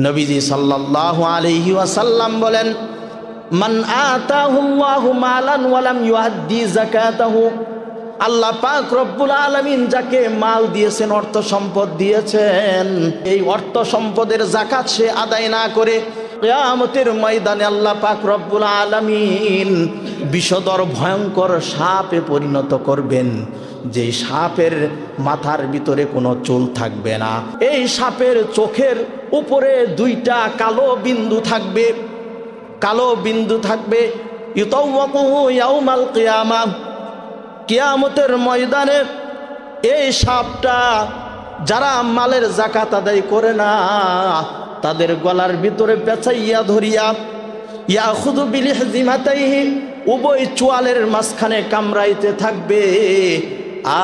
নবীজি সাল্লাল্লাহু আলাইহি ওয়াসাল্লাম বলেন, মান আতাহুল্লাহু মালান ওয়া লাম ইউআদ্দি যাকাতাহু, আল্লাহ পাক রব্বুল আলামিন যাকে মাল দিয়েছেন, অর্থ সম্পদ দিয়েছেন, এই অর্থ সম্পদের যাকাত সে আদায় না করে কিয়ামতের ময়দানে আল্লাহ পাক রব্বুল আলামিন বিষধর ভয়ঙ্কর সাপে পরিণত করবেন, যে সাপের মাথার ভিতরে কোনো চুল থাকবে না। এই সাপের চোখের উপরে দুইটা কালো বিন্দু থাকবে, কালো বিন্দু থাকবে। ইউতাওয়াকুহু ইয়াউমাল কিয়ামাহ, কিয়ামতের ময়দানে এই সাপটা যারা মালের যাকাত আদায় করে না তাদের গলার ভিতরে পেঁচাইয়া ধরিয়া ইয়াখুযু বিলিহজিমাতাইহি, উভয় চোয়ালের মাঝখানে কামড়াইতে থাকবে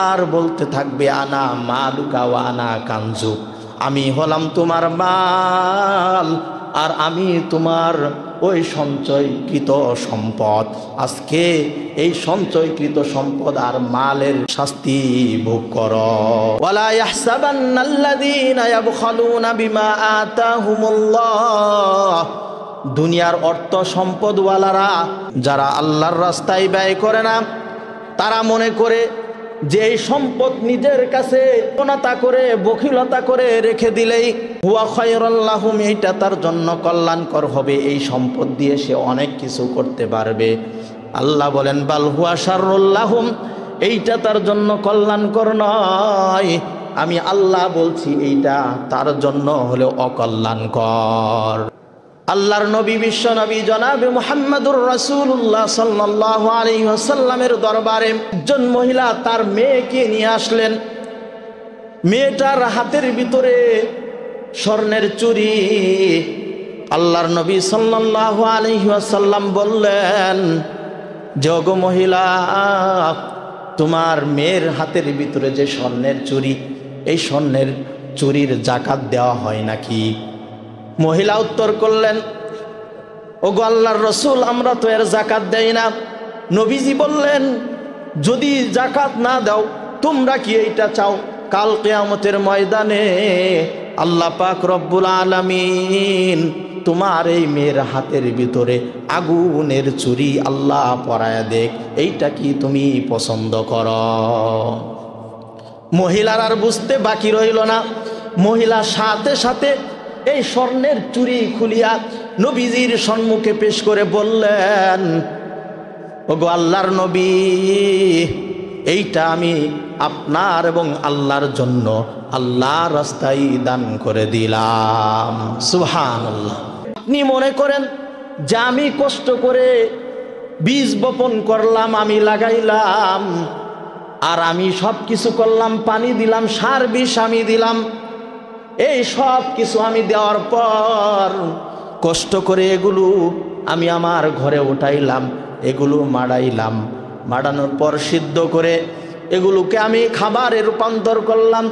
আর বলতে থাকবে, আনা মালুকা ওয়া আনা কানজুক, আমি হলাম তোমার মাল আর আমি তোমার ওই সঞ্চয়কৃত সম্পদ। আজকে এই সঞ্চয়কৃত সম্পদ আর মালের শাস্তি ভোগ করো। ওয়ালা ইয়াহসাবান্নাল্লাযীনা ইয়াবখালুনা বিমা আতাহুমুল্লাহ, দুনিয়ার অর্থ সম্পদওয়ালারা যারা আল্লাহর রাস্তায় ব্যয় করে না, তারা মনে করে যে এই সম্পদ নিজের কাছে অনাতা করে বখিলতা করে রেখে দিলেই হুয়া খায়রুল লাহুম, এইটা তার জন্য কল্যাণকর হবে, এই সম্পদ দিয়ে সে অনেক কিছু করতে পারবে। আল্লাহ বলেন, বাল হুয়া শাররুল লাহুম, এইটা তার জন্য কল্যাণকর নয়, আমি আল্লাহ বলছি এইটা তার জন্য হলো অকল্যাণকর। আল্লাহর নবী বিশ্ব নবী জনাবে মুহাম্মদুর রাসূলুল্লাহ সাল্লাল্লাহু আলাইহি ওয়াসাল্লামের দরবারে একজন মহিলা তার মেয়েকে নিয়ে আসলেন। মেয়েটার হাতের ভিতরে স্বর্ণের চুড়ি। আল্লাহর নবী সাল্লাল্লাহু আলাইহি ওয়াসাল্লাম বললেন, যে ওগো মহিলা, তোমার মেয়ের হাতের ভিতরে যে স্বর্ণের চুড়ি, এই স্বর্ণের চুড়ির যাকাত দেওয়া হয় নাকি? মহিলা উত্তর করলেন, ওগো আল্লাহর রাসূল, আমরা তো এর যাকাত দেই না। নবীজি বললেন, যদি যাকাত না দাও, তোমরা কি এইটা চাও কাল কিয়ামতের ময়দানে আল্লাহ পাক রব্বুল আলামিন তোমার এই মেয়ের হাতের ভিতরে আগুনের চুরি আল্লাহ পরায়া দেখ, এইটা কি তুমি পছন্দ করো? মহিলার আর বুঝতে বাকি রইল না। মহিলা সাথে সাথে এই স্বর্ণের চুড়ি খুলিয়া নবীজির সম্মুখে পেশ করে বললেন, ওগো আল্লাহর নবী, এইটা আমি আপনার এবং আল্লাহর জন্য আল্লাহর রাস্তায় দান করে দিলাম। সুবহানাল্লাহ। আপনি মনে করেন যে আমি কষ্ট করে বীজ বপন করলাম, আমি লাগাইলাম, আর আমি সব কিছু করলাম, পানি দিলাম, সার বিষ আমি দিলাম, এই সব কিছু আমি দেওয়ার পর কষ্ট করে এগুলো আমি আমার ঘরে উঠাইলাম, এগুলো মাড়াইলাম, মাড়ানোর পর সিদ্ধ করে এগুলোকে আমি খাবারে রূপান্তর করলাম,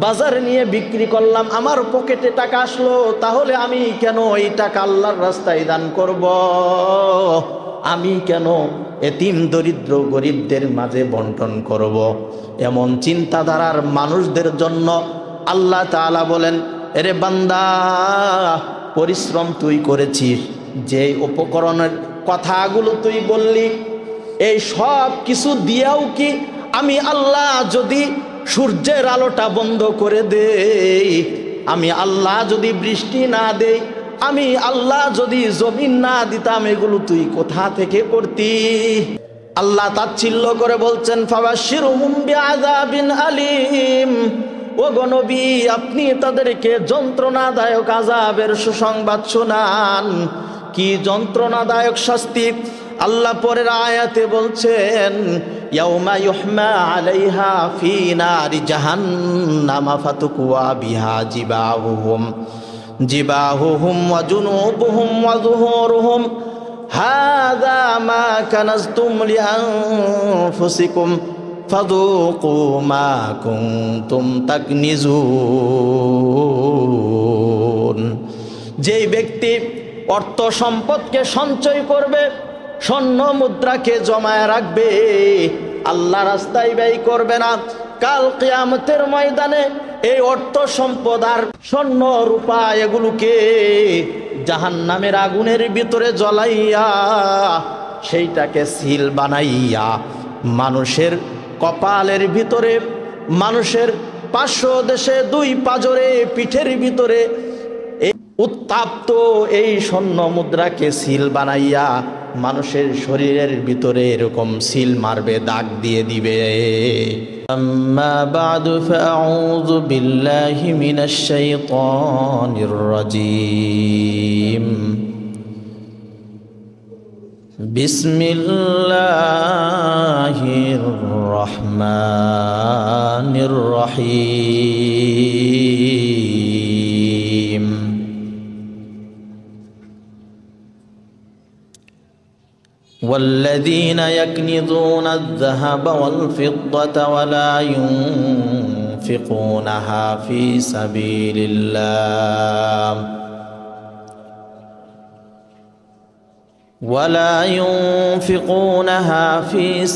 বাজারে নিয়ে বিক্রি করলাম, আমার পকেটে টাকা আসলো, তাহলে আমি কেন এই টাকা আল্লাহর রাস্তায় দান করব? আমি কেন এতিম দরিদ্র গরিবদের মাঝে বন্টন করব? এমন চিন্তাধারার মানুষদের জন্য আল্লাহ তাআলা বলেন, এরে বান্দা, পরিশ্রম তুই করেছিস, যে উপকরণের কথাগুলো তুই বললি, এই সব কিছু দিয়াও কি আমি আল্লাহ যদি সূর্যের আলোটা বন্ধ করে দেই, আমি আল্লাহ যদি বৃষ্টি না দেই, আমি আল্লাহ যদি জমিন না দিতাম, এগুলো তুই কোথা থেকে করতি? আল্লাহ তাচ্ছিল্য করে বলছেন, ফাবাশশিরহুম বিআযাবিন আলীম, ও গো নবী, আপনি তাদেরকে যন্ত্রণাদায়ক আযাবের সুসংবাদ শোনান। কি যন্ত্রণাদায়ক শাস্তি? আল্লাহ পরের আয়াতে বলছেন, ইয়াউমা ইউহমা আলাইহা ফি নারি জাহান্নাম ফাতুকওয়া বিহা জিবাহুহুম ওয়া জুনুবুহুম ওয়া যুহুরুহুম হাযা মা কানাজতুম লিআনফুসিকুম ফাযুকু মা কুনতুম তাকনিজুন। যেই ব্যক্তি অর্থ সম্পদকে সঞ্চয় করবে, স্বর্ণ মুদ্রাকে জমায় রাখবে, আল্লাহ রাস্তায় ব্যয় করবে না, কাল কিয়ামতের ময়দানে এই অর্থ সম্পদ আর স্বর্ণ রূপা এগুলোকে জাহান্নামের আগুনের ভিতরে জ্বলাইয়া সেইটাকে সিল বানাইয়া মানুষের কপালের ভিতরে, মানুষের পার্শ্ব দেশে, দুই পাজরে, পিঠের ভিতরে উত্তাপ্ত এই স্বর্ণ মুদ্রাকে সিল বানাইয়া মানুষের শরীরের ভিতরে এরকম সিল মারবে, দাগ দিয়ে দিবে। আম্মা বা'দু ফাআউযু বিল্লাহি মিনাশ শাইতানির রাজীম। বিসমিল্লাহির রহমানির রহিম। والذين يكنزون الذهب والفضة ولا ينفقونها في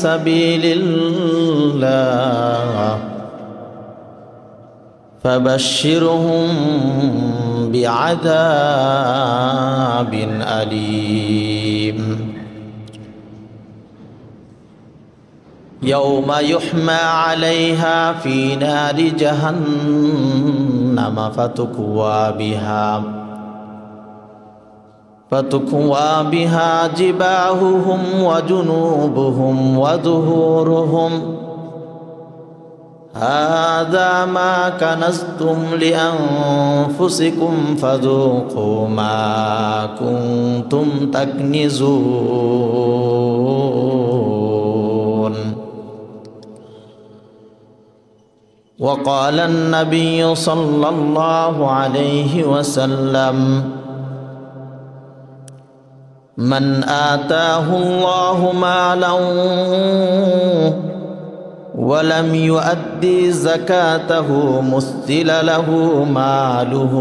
سبيل الله فبشرهم بعذاب أليم يوم يحمى عليها في نار جهنم فتكوى بها جباههم وجنوبهم وظهورهم هذا ما كنزتم لأنفسكم فذوقوا ما كنتم تكنزون. وقال النبي صلى الله عليه وسلم من آتاه الله مالا ولم يؤدي زكاته مثل له ماله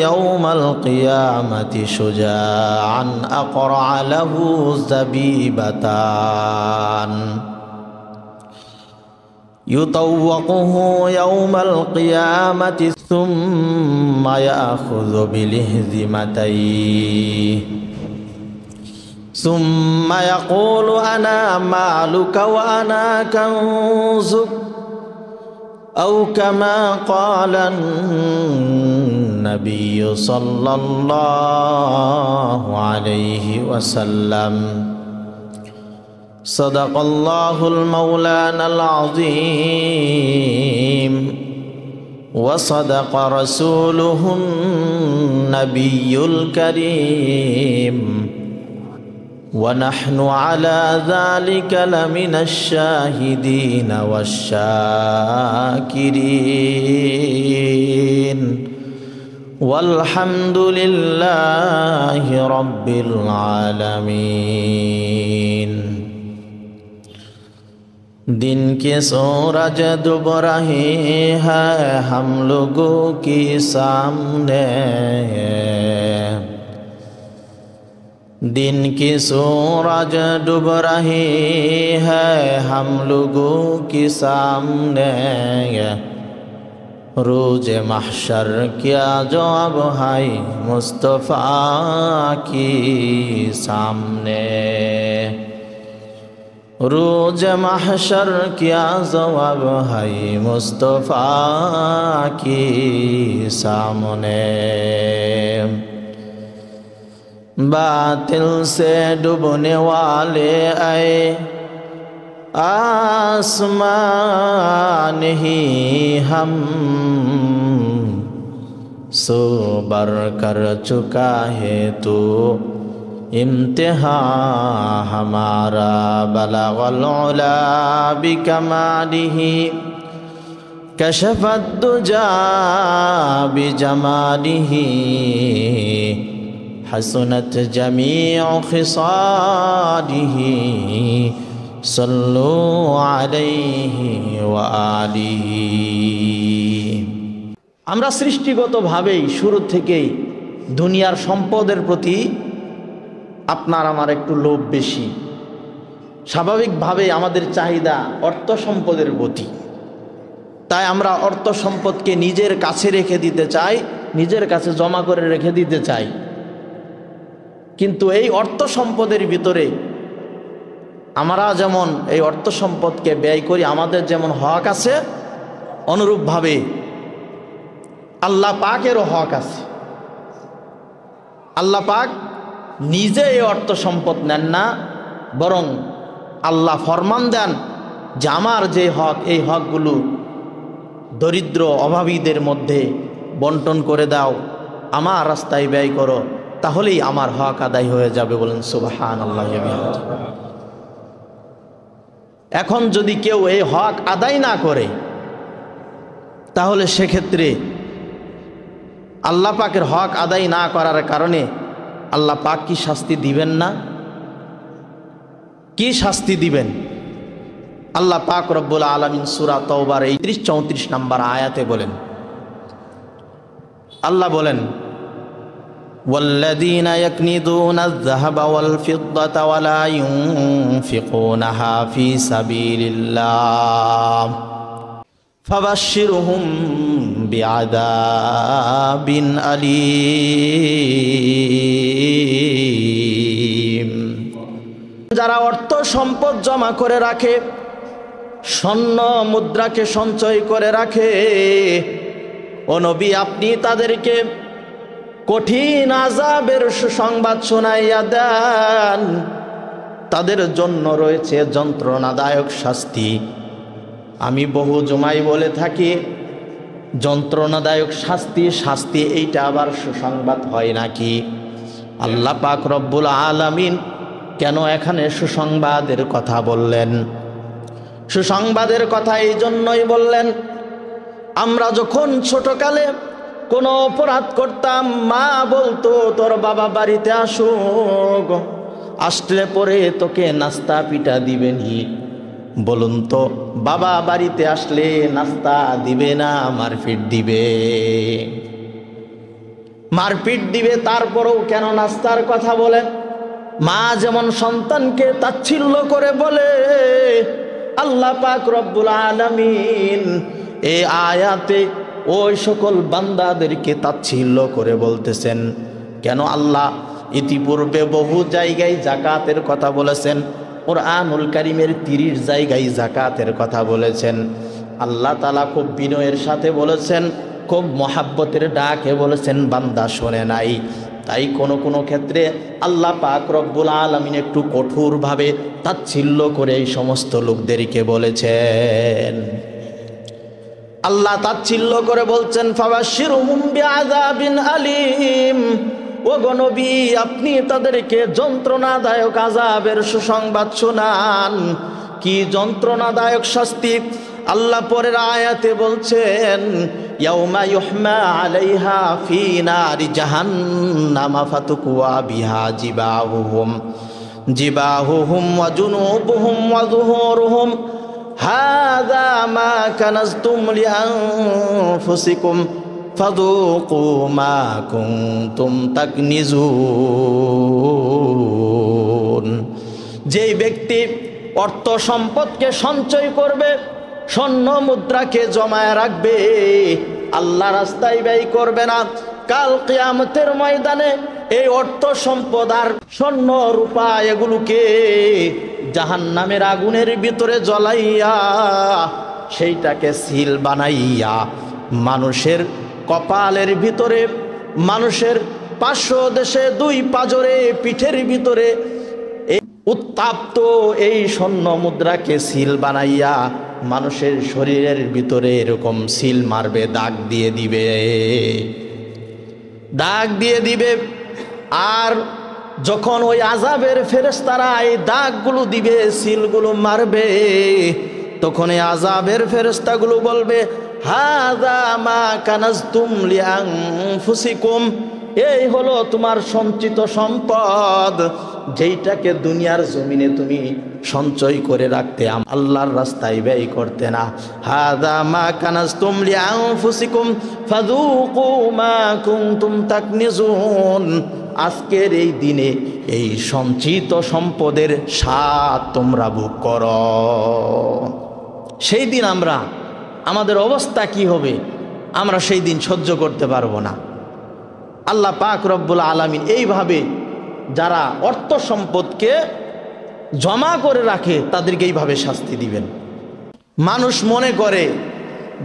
يوم القيامة شجاعا أقرع له زبيبتان يطوقه يوم القيامة ثم يأخذ بلهزمتيه ثم يقول أنا مالك وأنا كنزك أو كما قال النبي صلى الله عليه وسلم. صدق الله المولانا العظيم وصدق رسوله النبي الكريم ونحن على ذلك لمن الشاهدين والشاكرين والحمد لله رب العالمين. दिन के सूरज डूब रहे हैं हम लोगों के सामने, दिन के सूरज डूब रहे हैं हम लोगों के सामने, रोज महशर क्या जवाब है मुस्तफ़ा के सामने, रोज महशर क्या जवाब है मुस्तफ़ा के सामने। बातिल से डूबने वाले आए आसमान ही हम सो बर कर चुका है तो इम्तिहा हमारा बलगल उला बिकमालिही कशफत दुजा बिजमालिही हसनत जमीउ खिसालिही सल्लु अलैहि व आलिही। আমরা সৃষ্টিগতভাবেই শুরু থেকেই দুনিয়ার সম্পদের প্রতি আপনার আমার একটু লোভ বেশি, স্বাভাবিকভাবে আমাদের চাহিদা অর্থ সম্পদের প্রতি। তাই আমরা অর্থ সম্পদকে নিজের কাছে রেখে দিতে চাই, নিজের কাছে জমা করে রেখে দিতে চাই। কিন্তু এই অর্থ সম্পদের ভিতরে আমরা যেমন এই অর্থ সম্পদকে ব্যয় করি, আমাদের যেমন হক আছে, অনুরূপভাবে আল্লাহ পাকেরও হক আছে। আল্লাহ পাক নিজে এই অর্থ সম্পদ নেন না, বরং আল্লাহ ফরমান দেন যে আমার যে হক, এই হকগুলো দরিদ্র অভাবীদের মধ্যে বন্টন করে দাও, আমার রাস্তায় ব্যয় করো, তাহলেই আমার হক আদায় হয়ে যাবে। বলেন সুবহানাল্লাহ। এখন যদি কেউ এই হক আদায় না করে, তাহলে সেক্ষেত্রে আল্লাহ পাকের হক আদায় না করার কারণে আল্লাহ পাক কি শাস্তি দিবেন না? কি শাস্তি দিবেন? আল্লাহ পাক রব্বুল আলামিন সূরা তাওবার 33-34 নম্বর আয়াতে বলেন, আল্লাহ বলেন, ওয়াল্লাযীনা ইয়াকনিদুনা আয-যাহাবা ওয়াল ফিদ্দাতা ওয়া লা ইউনফিকুনাহা ফী সাবিলিল্লাহ ফাবাশশিরহুম বিআযাবিন আলীম। যারা অর্থ সম্পদ জমা করে রাখে, স্বর্ণ মুদ্রাকে সঞ্চয় করে রাখে, ও নবী আপনি তাদেরকে কঠিন আযাবের সুসংবাদ শোনাইয়া দেন। তাদের জন্য রয়েছে যন্ত্রণাদায়ক শাস্তি। আমি বহু জুমাই বলে থাকি, যন্ত্রণাদায়ক শাস্তি এইটা আবার সুসংবাদ হয় নাকি? আল্লাহ পাক রব্বুল আলামিন কেন এখানে সুসংবাদের কথা বললেন? সুসংবাদের কথা এই জন্যই বললেন, আমরা যখন ছোটকালে কোনো অপরাধ করতাম, মা বলতো তোর বাবা বাড়িতে আসুক, আসলে পরে তোকে নাস্তা পিঠা দিবেনি। বলুন তো, বাবা বাড়িতে আসলে নাস্তা দিবে না মারপিট দিবে? মারপিট দিবে, তারপরেও কেন নাস্তার কথা বলেন? মা যেমন সন্তানকে তাচ্ছিল্য করে বলে, আল্লাহ পাক রব্বুল আলামিন এই আয়াতে ওই সকল বান্দাদেরকে তাচ্ছিল্য করে বলতেছেন। কেন? আল্লাহ ইতিপূর্বে বহু জায়গায় যাকাতের কথা বলেছেন, কুরআনুল কারীমের 30 জায়গায় যাকাতের কথা বলেছেন। আল্লাহ তাআলা খুব বিনয়ের সাথে বলেছেন, খুব মহাব্বতের ডাকে বলেছেন, বান্দা শোনে নাই। তাই কোনো কোনো ক্ষেত্রে আল্লাহ পাক রব্বুল আলামিন একটু কঠোরভাবে তাচ্ছিল্য করে এই সমস্ত লোকদেরকে বলেছেন। আল্লাহ তাচ্ছিল্য করে বলছেন, ফাবাশশিরহুম বিআযাবিন আলীম। ও গো নবী, আপনি তাদেরকে যন্ত্রণাদায়ক আযাবের সুসংবাদ শোনান। কি যন্ত্রণাদায়ক শাস্তি? আল্লাহ পরের আয়াতে বলছেন, ইয়াউমা ইউহমা আলাইহা ফি নারি জাহান্নামা ফাতুকওয়া বিহা জিবাহুহুম ওয়া জুনুবুহুম ওয়া যুহুরুহুম হাযা মা কানাজতুম লিআনফুসিকুম ফাযুকু মা কুনতুম তাকনিজুন। যেই ব্যক্তি অর্থ সম্পদকে সঞ্চয় করবে, স্বর্ণ মুদ্রাকে জমায় রাখবে, আল্লাহ রাস্তায় ব্যয় করবে না, কাল কিয়ামতের ময়দানে এই অর্থ সম্পদ আর স্বর্ণ রূপা এগুলোকে জাহান্নামের আগুনের ভিতরে জ্বলাইয়া সেইটাকে সিল বানাইয়া মানুষের কপালের ভিতরে, মানুষের পার্শ্ব দেশে 2 পাজরে পিঠের ভিতরে উত্তাপ্ত এই স্বর্ণ মুদ্রাকে সিল বানাইয়া মানুষের শরীরের ভিতরে এরকম সিল মারবে, দাগ দিয়ে দিবে। আর যখন ওই আযাবের ফেরেশতারা এই দাগগুলো দিবে, সিলগুলো মারবে, তখন এই আযাবের ফেরেশতাগুলো বলবে, হাযা মা কানাজতুম লিআনফুসিকুম। এই হলো তোমার সঞ্চিত সম্পদ, যেইটাকে দুনিয়ার জমিনে তুমি সঞ্চয় করে রাখতে, আল্লাহর রাস্তায় ব্যয় করতে না। হাযা মা কানাজতুম লিআনফুসিকুম ফাযুকু মা কুনতুম তাকনিজুন। আজকের এই দিনে এই সঞ্চিত সম্পদের স্বাদ তোমরা ভোগ করো। সেই দিন আমাদের অবস্থা কি হবে আমরা সেই দিন সহ্য করতে পারবো না। আল্লাহ পাক রব্বুল আলামিন এইভাবে যারা অর্থ সম্পদকে জমা করে রাখে তাদেরকে এইভাবে শাস্তি দিবেন। মানুষ মনে করে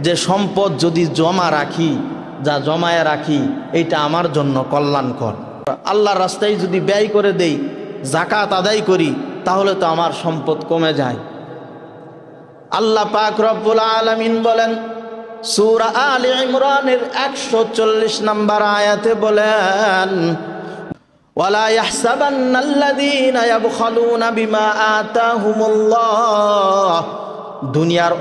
যে সম্পদ যদি জমা রাখি, যা জমায়ে রাখি, এইটা আমার জন্য কল্যাণকর। আল্লাহর রাস্তায় যদি ব্যয় করে দেই, যাকাত আদায় করি, তাহলে তো আমার সম্পদ কমে যায়। আল্লাহ পাক রব্বুল আলামিন বলেন সূরা আলে ইমরানের 140 নম্বর আয়াতে বলেন, ওয়ালা ইয়াহসাবান্নাল্লাযীনা ইয়াবখালুনা বিমা আতাহুমুল্লাহ। দুনিয়ার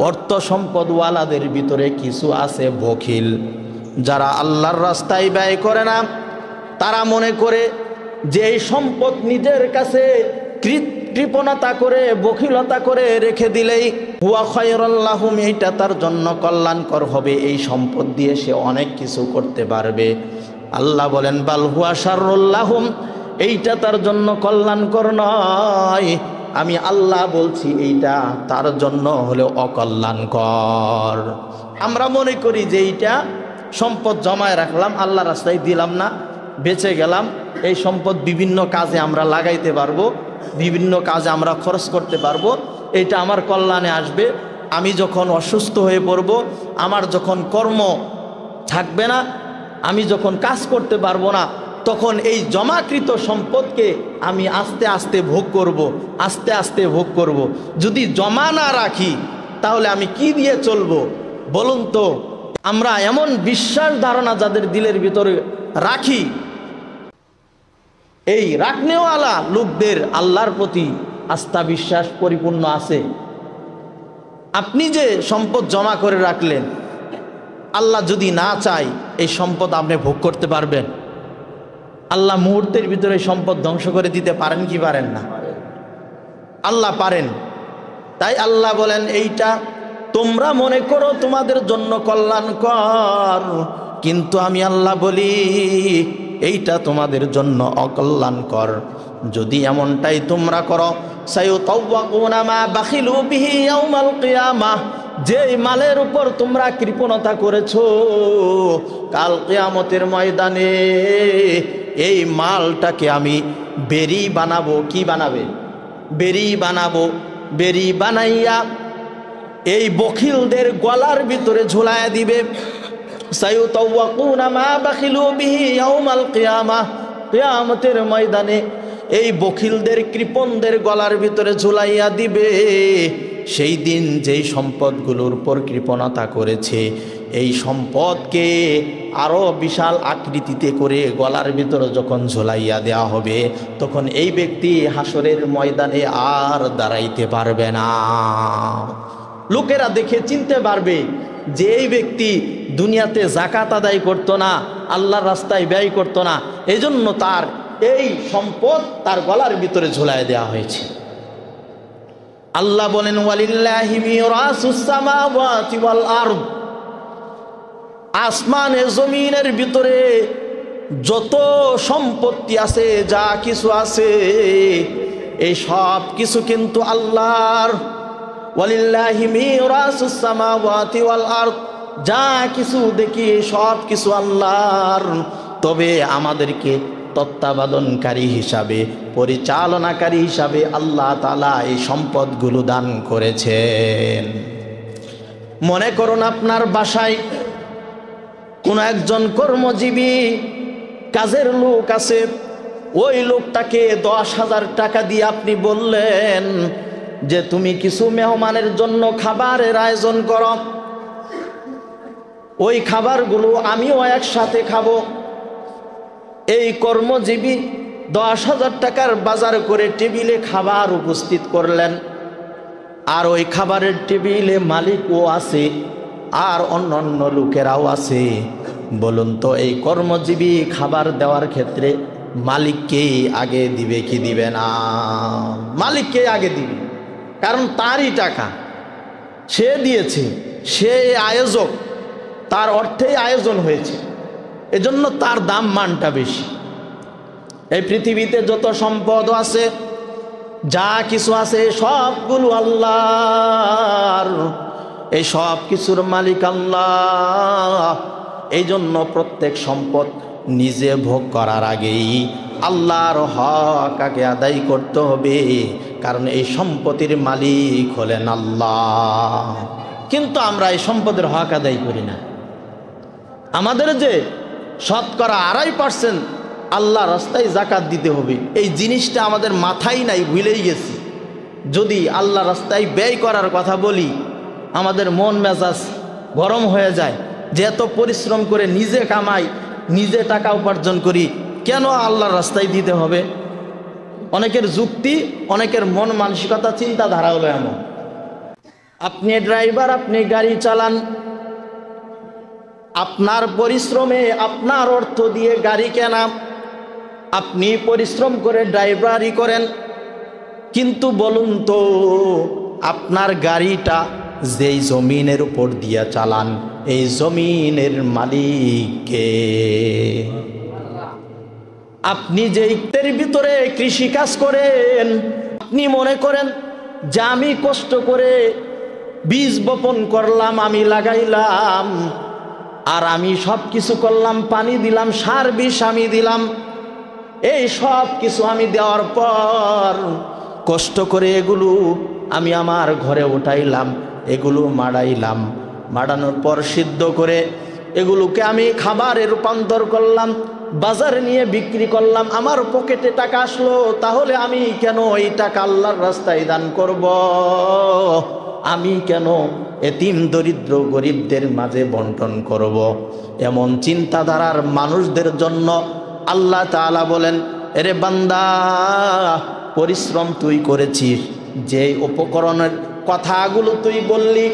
অর্থ সম্পদওয়ালাদের ভিতরে কিছু আছে বখিল, যারা আল্লাহর রাস্তায় ব্যয় করে না। তারা মনে করে যে এই সম্পদ নিজের কাছে কৃপণতা করে, বখিলতা করে রেখে দিলেই হুয়া খায়রুল লাহুম, এইটা তার জন্য কল্যাণকর হবে, এই সম্পদ দিয়ে সে অনেক কিছু করতে পারবে। আল্লাহ বলেন বাল হুয়া শাররুল লাহুম, এইটা তার জন্য কল্যাণকর নয়, আমি আল্লাহ বলছি এইটা তার জন্য হলো অকল্যাণকর। আমরা মনে করি যে এইটা সম্পদ জমায় রাখলাম, আল্লাহ রাস্তায় দিলাম না, বেঁচে গেলাম, এই সম্পদ বিভিন্ন কাজে আমরা লাগাইতে পারবো, বিভিন্ন কাজে আমরা খরচ করতে পারবো, এটা আমার কল্যাণে আসবে। আমি যখন অসুস্থ হয়ে পড়ব, আমার যখন কর্ম থাকবে না, আমি যখন কাজ করতে পারবো না, তখন এই জমাকৃত সম্পদকে আমি আস্তে আস্তে ভোগ করব। যদি জমা না রাখি তাহলে আমি কি দিয়ে চলবো বলুন তো? আমরা এমন বিশ্বাস ধারণা যাদের দিলের ভিতরে রাখি, এই রাখনেওয়ালা লোকদের আল্লাহর প্রতি আস্থা বিশ্বাস পরিপূর্ণ আছে। আপনি যে সম্পদ জমা করে রাখলেন, আল্লাহ যদি না চায় এই সম্পদ আপনি ভোগ করতে পারবেন? আল্লাহ মুহূর্তের ভিতরে সম্পদ ধ্বংস করে দিতে পারেন কি পারেন না? আল্লাহ পারেন। তাই আল্লাহ বলেন এইটা তোমরা মনে করো তোমাদের জন্য কল্যাণকর, কিন্তু আমি আল্লাহ বলি এইটা তোমাদের জন্য অকল্যাণকর। যদি এমনটাই তোমরা করো, সায়ুতাওয়াকুনা মা বাখিলু বিহি ইয়াউমাল কিয়ামাহ, যে মালের উপর তোমরা কৃপণতা করেছো, কাল কিয়ামতের ময়দানে এই মালটাকে আমি বেরি বানাবো। কি বানাবে? বেরি বানাবো। বেরি বানাইয়া এই বখিলদের গলার ভিতরে ঝুলায়া দিবে। সায়ুতাওয়াকুনা মা বাখিলু বিহি ইয়াউমাল কিয়ামাহ, কিয়ামতের ময়দানে এই বখিলদের, কৃপণদের গলার ভিতরে ঝুলাইয়া দিবে। সেই দিন যেই সম্পদগুলোর উপর কৃপণতা করেছে, এই সম্পদকে আরো বিশাল আকৃতিতে করে গলার ভিতরে যখন ঝুলাইয়া দেওয়া হবে, তখন এই ব্যক্তি হাসরের ময়দানে আর দাঁড়াইতে পারবে না। লোকেরা দেখে চিনতে পারবে যে এই ব্যক্তি দুনিয়াতে যাকাত আদায় করতো না, আল্লাহর রাস্তায় ব্যয় করতো না, এজন্য তার এই সম্পদ তার গলার ভিতরে ঝুলায় দেওয়া হয়েছে। আল্লাহ বলেন ওয়ালিল্লাহি মিরাসুস সামাওয়াতি ওয়াল আরদ, আসমানে জমিনের ভিতরে যত সম্পত্তি আছে, যা কিছু আছে, এই সব কিছু কিন্তু আল্লাহর। ওয়ালিল্লাহি মিরাসুস সামাওয়াতি ওয়াল আরদ, যা কিছু দেখি সব কিছু আল্লাহর। তবে আমাদেরকে তত্ত্বাবধানকারী হিসাবে, পরিচালনাকারী হিসাবে আল্লাহ তাআলা এই সম্পদগুলো দান করেছেন। মনে করুন আপনার বাসায় কোনো একজন কর্মজীবী কাজের লোক আছে, ওই লোকটাকে 10,000 টাকা দিয়ে আপনি বললেন যে তুমি কিছু মেহমানের জন্য খাবারের আয়োজন করো, ওই খাবারগুলো আমিও একসাথে খাবো। এই কর্মজীবী 10,000 টাকার বাজার করে টেবিলে খাবার উপস্থিত করলেন, আর ওই খাবারের টেবিলে মালিকও আছে আর অন্যান্য লোকেরাও আছে। বলুন তো এই কর্মজীবী খাবার দেওয়ার ক্ষেত্রে মালিককেই আগে দিবে কি দিবে না? মালিককেই আগে দিবে, কারণ তারই টাকা, সে দিয়েছে, সে আয়োজক, তার অর্থেই আয়োজন হয়েছে। এজন্য তার দাম মানটা বেশি। এই পৃথিবীতে যত সম্পদ আছে, যা কিছু আছে, সবগুলো আল্লাহর। এই সব কিছুর মালিক আল্লাহ। এই জন্য প্রত্যেক সম্পদ নিজে ভোগ করার আগেই আল্লাহর হক আগে আদায় করতে হবে, কারণ এই সম্পত্তির মালিক হলেন আল্লাহ। কিন্তু আমরা এই সম্পদের হক আদায় করি না। আমাদের যে শতকরা 2.5% আল্লাহ রাস্তায় যাকাত দিতে হবে, এই জিনিসটা আমাদের মাথায় নাই, ভুলেই গেছি। যদি আল্লাহ রাস্তায় ব্যয় করার কথা বলি, আমাদের মন মেজাজ গরম হয়ে যায় যে এত পরিশ্রম করে নিজে কামাই, নিজে টাকা উপার্জন করি, কেন আল্লাহর রাস্তায় দিতে হবে? অনেকের যুক্তি, অনেকের মন মানসিকতা, চিন্তাধারা হলো এমন। আপনি ড্রাইভার, আপনি গাড়ি চালান, আপনার পরিশ্রমে, আপনার অর্থ দিয়ে গাড়ি কেনা, আপনি পরিশ্রম করে ড্রাইভারি করেন। কিন্তু বলুন তো, আপনার গাড়িটা যেই জমিনের উপর দিয়ে চালান, এই জমিনের মালিক কে? আপনি যেই ক্ষেতের ভিতরে কৃষি কাজ করেন, আপনি মনে করেন যে আমি কষ্ট করে বীজ বপন করলাম, আমি লাগাইলাম, আর আমি সব কিছু করলাম, পানি দিলাম, সার বিষ আমি দিলাম, এই সব কিছু আমি দেওয়ার পর কষ্ট করে এগুলো আমি আমার ঘরে উঠাইলাম, এগুলো মাড়াইলাম, মাড়ানোর পর সিদ্ধ করে এগুলোকে আমি খাবারে রূপান্তর করলাম, বাজারে নিয়ে বিক্রি করলাম, আমার পকেটে টাকা আসলো। তাহলে আমি কেন এই টাকা আল্লাহর রাস্তায় দান করব? আমি কেন এতিম দরিদ্র গরিবদের মাঝে বন্টন করব? এমন চিন্তাধারার মানুষদের জন্য আল্লাহ তাআলা বলেন, এরে বান্দা, পরিশ্রম তুই করেছিস, যে উপকরণের কথাগুলো তুই বললি,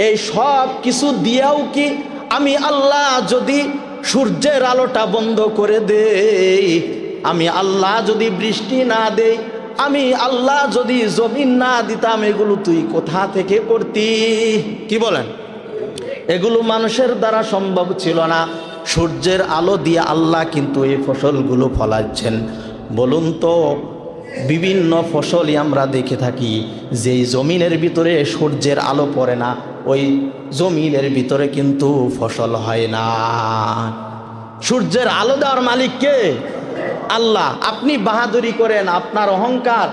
এই সব কিছু দিয়াও কি আমি আল্লাহ যদি সূর্যের আলোটা বন্ধ করে দেই, আমি আল্লাহ যদি বৃষ্টি না দেই, আমি আল্লাহ যদি জমিন না দিতাম, এগুলো তুই কোথা থেকে করতি? কি বলেন? এগুলো মানুষের দ্বারা সম্ভব ছিল না। সূর্যের আলো দিয়ে আল্লাহ কিন্তু এই ফসলগুলো ফলাচ্ছেন। বলুন তো, বিভিন্ন ফসলই আমরা দেখে থাকি, যেই জমিনের ভিতরে সূর্যের আলো পড়ে না, ওই জমিনের ভিতরে কিন্তু ফসল হয় না। সূর্যের আলো দেওয়ার মালিক কে? আল্লাহ। আপনি বাহাদুরি করেন, আপনার অহংকার,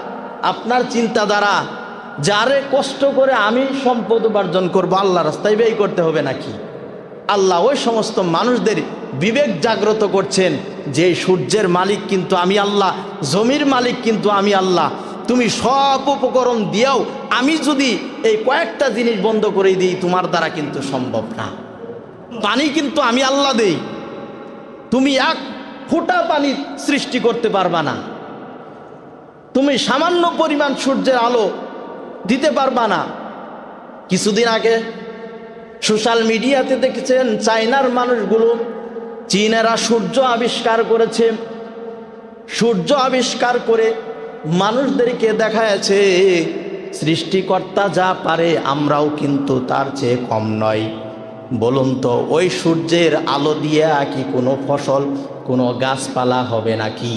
আপনার চিন্তাধারা, যারে কষ্ট করে আমি সম্পদ উপার্জন করবো, আল্লাহ রাস্তায় ব্যয় করতে হবে নাকি? আল্লাহ ওই সমস্ত মানুষদের বিবেক জাগ্রত করছেন যে সূর্যের মালিক কিন্তু আমি আল্লাহ, জমির মালিক কিন্তু আমি আল্লাহ। তুমি সব উপকরণ দিয়াও আমি যদি এই কয়েকটা জিনিস বন্ধ করে দিই, তোমার দ্বারা কিন্তু সম্ভব না। পানি কিন্তু আমি আল্লাহ দেই, তুমি এক ফোঁটা পানি সৃষ্টি করতে পারবা না, তুমি সামান্য পরিমাণ সূর্যের আলো দিতে পারবা না। কিছুদিন আগে সোশ্যাল মিডিয়াতে দেখেছেন, চায়নার মানুষগুলো, চীনেরা সূর্য আবিষ্কার করেছে। সূর্য আবিষ্কার করে মানুষদেরকে দেখাচ্ছে সৃষ্টিকর্তা যা পারে আমরাও কিন্তু তার চেয়ে কম নয়। বলুন তো, ওই সূর্যের আলো দিয়ে কি কোনো ফসল, কোনো গাছপালা হবে নাকি?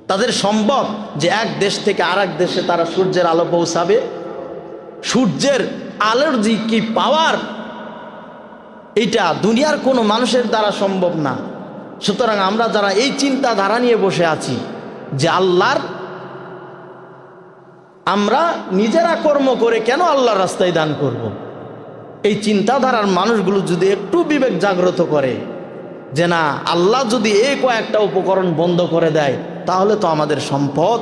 তাদের সম্ভব যে এক দেশ থেকে আর এক দেশে তারা সূর্যের আলো পৌঁছাবে? সূর্যের আলোর যে কি পাওয়ার, এটা দুনিয়ার কোনো মানুষের দ্বারা সম্ভব না। সুতরাং আমরা যারা এই চিন্তাধারা নিয়ে বসে আছি যে আল্লাহর, আমরা নিজেরা কর্ম করে কেন আল্লাহর রাস্তায় দান করব, এই চিন্তাধারার মানুষগুলো যদি একটু বিবেক জাগ্রত করে যে না, আল্লাহ যদি এই কয়েকটা উপকরণ বন্ধ করে দেয়, তাহলে তো আমাদের সম্পদ,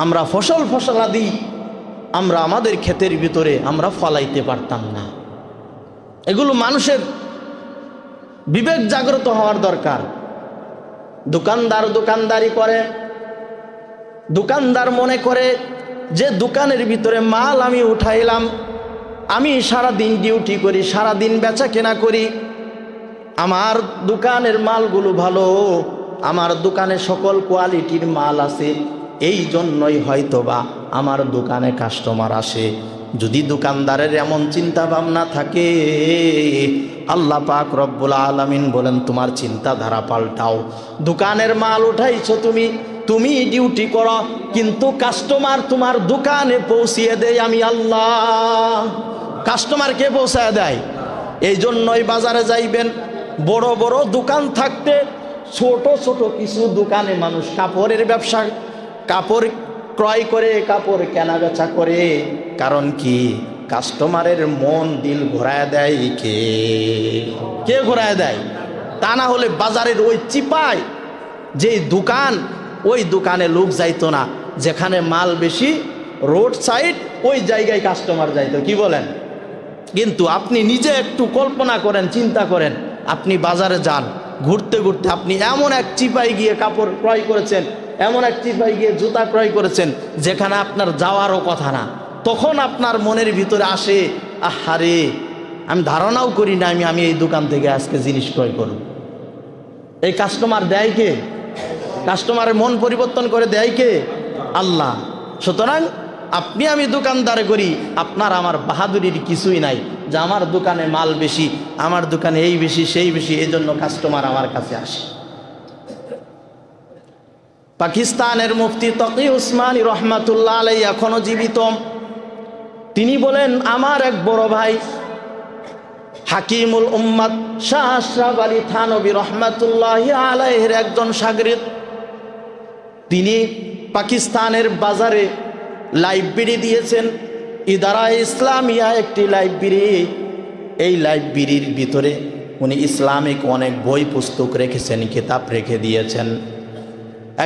আমরা ফসলাদি আমরা আমাদের ক্ষেতের ভিতরে আমরা ফলাইতে পারতাম না। এগুলো মানুষের বিবেক জাগ্রত হওয়ার দরকার। দোকানদার দোকানদারি করে, দোকানদার মনে করে যে দোকানের ভিতরে মাল আমি উঠাইলাম, আমি সারাদিন ডিউটি করি, সারাদিন বেচা কেনা করি, আমার দোকানের মালগুলো ভালো, আমার দোকানে সকল কোয়ালিটির মাল আছে, এই জন্যই হয়তোবা আমার দোকানে কাস্টমার আসে। যদি দোকানদারের এমন চিন্তা ভাবনা থাকে, আল্লাহ পাক রব্বুল আলামিন বলেন তোমার চিন্তাধারা পাল্টাও। দোকানের মাল উঠাইছো তুমি ডিউটি করো, কিন্তু কাস্টমার তোমার দোকানে পৌঁছিয়ে দেয় আমি আল্লাহ। কাস্টমারকে পৌঁছায় দেয়। এই জন্যই বাজারে যাইবেন, বড় বড় দোকান থাকতে ছোট ছোট কিছু দোকানে মানুষ কাপড়ের ব্যবসা, কাপড় ক্রয় করে, কাপড় কেনা বেচা করে। কারণ কি? কাস্টমারের মন দিল ঘোরায় দেয় কে ঘোরায় দেয়? তা না হলে বাজারের ওই চিপায় যে দোকান, ওই দোকানে লোক যাইতো না। যেখানে মাল বেশি, রোড সাইড, ওই জায়গায় কাস্টমার যাইতো। কি বলেন? কিন্তু আপনি নিজে একটু কল্পনা করেন, চিন্তা করেন, আপনি বাজারে যান, ঘুরতে ঘুরতে আপনি এমন এক চিপায় গিয়ে কাপড় ক্রয় করেছেন, এমন এক চিপায় গিয়ে জুতা ক্রয় করেছেন যেখানে আপনার যাওয়ারও কথা না। তখন আপনার মনের ভিতরে আসে, আহারে, আমি ধারণাও করি না আমি এই দোকান থেকে আজকে জিনিস ক্রয় করব। এই কাস্টমার দেয় কে? কাস্টমারের মন পরিবর্তন করে দেয় কে? আল্লাহ। সুতরাং আপনি আমি দোকানদারে করি, আপনার আমার বাহাদুরির কিছুই নাই যে আমার দোকানে মাল বেশি, আমার দোকানে এই বেশি সেই বেশি, এই জন্য কাস্টমার আমার কাছে আসে। পাকিস্তানের মুফতি তকি উসমানী রহমাতুল্লাহ আলাইহি এখনো জীবিত। তিনি বলেন, আমার এক বড় ভাই হাকিমুল উম্মাত শাহ আশরাফ আলী থানভী রহমাতুল্লাহি আলাইহির একজন শাগরিদ। তিনি পাকিস্তানের বাজারে লাইব্রেরি দিয়েছেন, ইদারা ইসলামিয়া একটি লাইব্রেরি। এই লাইব্রেরির ভিতরে উনি ইসলামিক অনেক বই পুস্তক রেখেছেন, কিতাব রেখে দিয়েছেন।